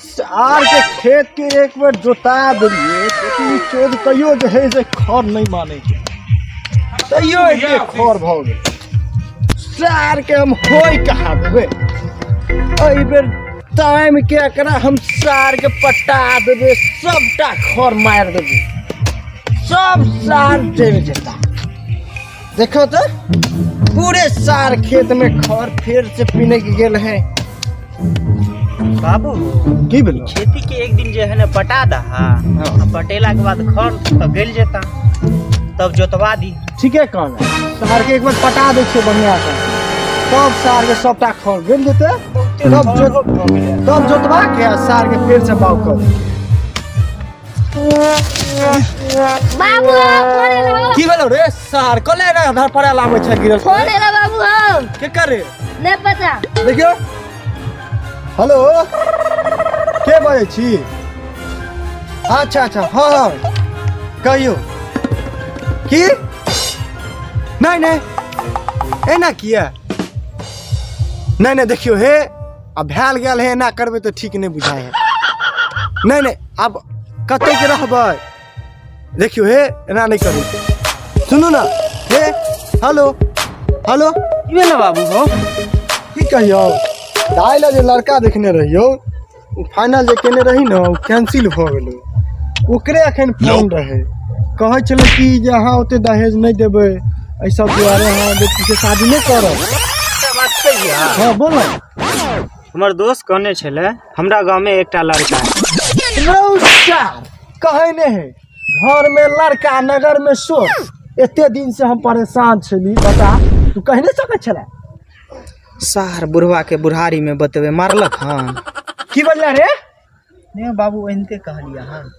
सार के खेत के एक बार जोता दिलिए लेकिन चोर कहियो जे है से खर नहीं माने के तैयो एके खर भ गेल सार के हम होई कहा देबे एहि बेर टाइम के एकरा हम सार के पटा देबे सबटा खर मार देबे सब सार देवे जेता देखो तो पूरे सार खेत में खर फिर से पीने के गेल है बाबू की भेलो खेती के एक दिन जो है ना पटा दहा पटेला के बाद खर तो गल जेता तब जोतवा दी ठीक है कौन सार के एक बार पटा दे छे बढ़िया से तब सार के सबटा खर गल जेते तब जोतवा के सार के फिर से बाव कर बाबू फोने लो की भेलो रे सार कले रे आधार पर लावे छै गिरल फोने लो बाबू हम के करे नहीं पता देखियो हेलो के बाजै छी अच्छा अच्छा हाँ हाँ कहियो की नहीं नहीं एना किया नहीं नहीं देखियो हे अब भैल गेल है एना करबे तो ठीक नहीं बुझाए है नहीं नहीं अब कतौ के रहबै देखियो हे एना नहीं करू सुनू ना हे हेलो हेलो की भेल बाबू हो की कहियो दाइल जे लड़का देखने रहियो फाइनल जे केने रही ना कैंसिल भ गेलो ओकरे अखन फोन रहे कहै छले कि जे अहाँ ओते दहेज नहीं देबै एहि सब दुआरे अहाँ बेटी के शादी नहीं करब बात कहिया हाँ बोलो हमर दोस्त कहने छले हमरा गांव में एकटा लड़का है नौशार कहै नहीं है घर में लड़का नगर में शोर एते दिन से हम परेशान छली बता तू कह नहीं सकै छले सार बुढ़वा के बुढ़ारी में बतवे मारलक हन की बोलला रे नहीं बाबू एनते कहलिया हन